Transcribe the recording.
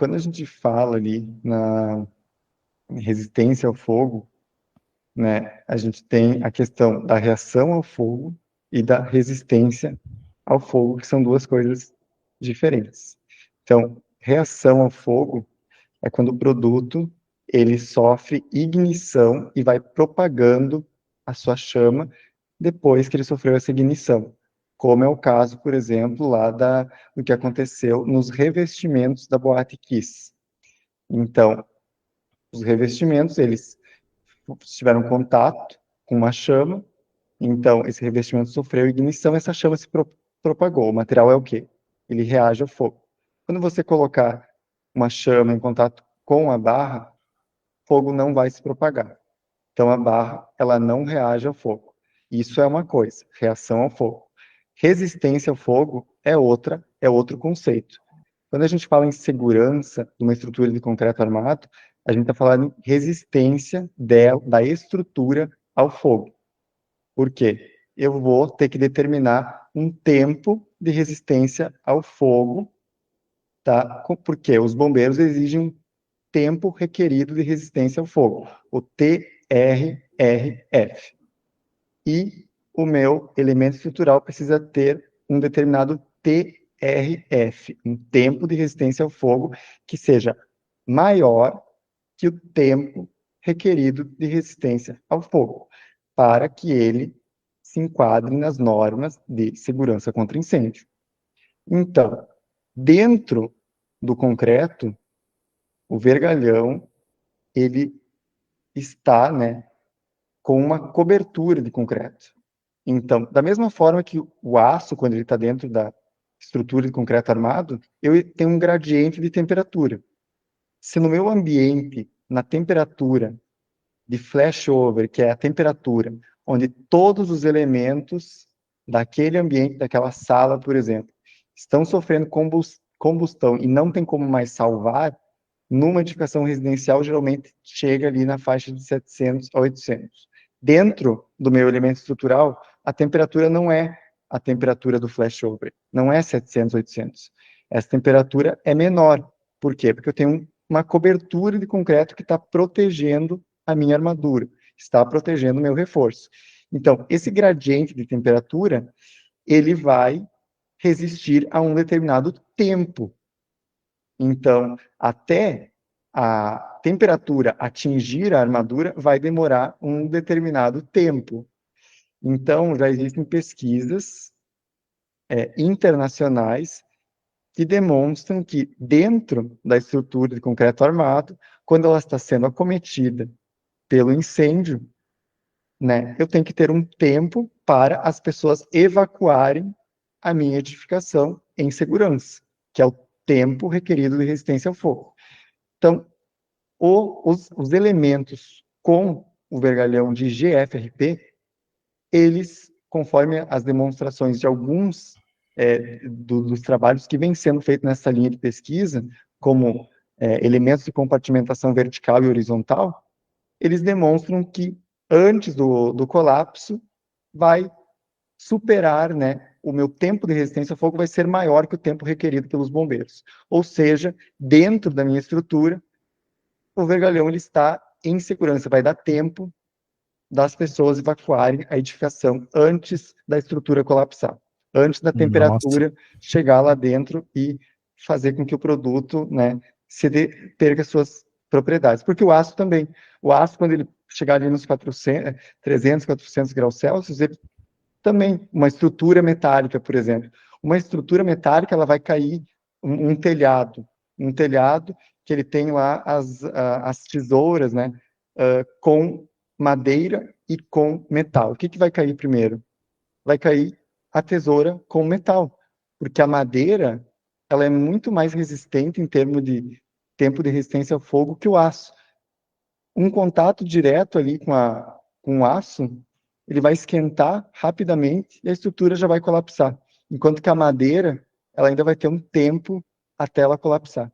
quando a gente fala ali na resistência ao fogo, né, a gente tem a questão da reação ao fogo e da resistência ao fogo, que são duas coisas diferentes. Então, reação ao fogo é quando o produto ele sofre ignição e vai propagando a sua chama depois que ele sofreu essa ignição, como é o caso, por exemplo, do que aconteceu nos revestimentos da Boate Kiss. Então, os revestimentos, eles tiveram contato com uma chama, então esse revestimento sofreu ignição, essa chama se propagou. O material é o quê? Ele reage ao fogo. Quando você colocar uma chama em contato com a barra, o fogo não vai se propagar. Então a barra, ela não reage ao fogo. Isso é uma coisa, reação ao fogo. Resistência ao fogo é outro conceito. Quando a gente fala em segurança de uma estrutura de concreto armado, a gente está falando em resistência da estrutura ao fogo. Por quê? Eu vou ter que determinar um tempo de resistência ao fogo, tá? Porque os bombeiros exigem um tempo requerido de resistência ao fogo, o TRRF. E o meu elemento estrutural precisa ter um determinado TRF, um tempo de resistência ao fogo que seja maior que o tempo requerido de resistência ao fogo, para que ele se enquadre nas normas de segurança contra incêndio. Então, dentro do concreto, o vergalhão, ele está, né, com uma cobertura de concreto. Então, da mesma forma que o aço, quando ele está dentro da estrutura de concreto armado, eu tenho um gradiente de temperatura. Se no meu ambiente, na temperatura de flashover, que é a temperatura onde todos os elementos daquele ambiente, daquela sala, por exemplo, estão sofrendo combustão e não tem como mais salvar, numa edificação residencial, geralmente chega ali na faixa de 700 a 800. Dentro do meu elemento estrutural, a temperatura não é a temperatura do flashover, não é 700, 800. Essa temperatura é menor. Por quê? Porque eu tenho uma cobertura de concreto que está protegendo a minha armadura, está protegendo o meu reforço. Então, esse gradiente de temperatura, ele vai resistir a um determinado tempo. Então, até a temperatura atingir a armadura, vai demorar um determinado tempo. Então, já existem pesquisas internacionais que demonstram que dentro da estrutura de concreto armado, quando ela está sendo acometida pelo incêndio, né, eu tenho que ter um tempo para as pessoas evacuarem a minha edificação em segurança, que é o tempo requerido de resistência ao fogo. Então, os elementos com o vergalhão de GFRP, eles, conforme as demonstrações de alguns dos trabalhos que vêm sendo feitos nessa linha de pesquisa, como elementos de compartimentação vertical e horizontal, eles demonstram que antes do colapso vai superar, né, o meu tempo de resistência ao fogo vai ser maior que o tempo requerido pelos bombeiros. Ou seja, dentro da minha estrutura, o vergalhão ele está em segurança, vai dar tempo das pessoas evacuarem a edificação antes da estrutura colapsar, antes da Nossa, temperatura chegar lá dentro e fazer com que o produto, né, perca suas propriedades. Porque o aço também, o aço quando ele chegar ali nos 400, 300, 400 graus Celsius, ele também, uma estrutura metálica, por exemplo. Uma estrutura metálica, ela vai cair um telhado que ele tem lá as tesouras, né, com madeira e com metal. O que vai cair primeiro? Vai cair a tesoura com metal, porque a madeira, ela é muito mais resistente em termos de tempo de resistência ao fogo que o aço. Um contato direto ali com o aço, ele vai esquentar rapidamente e a estrutura já vai colapsar. Enquanto que a madeira, ela ainda vai ter um tempo até ela colapsar.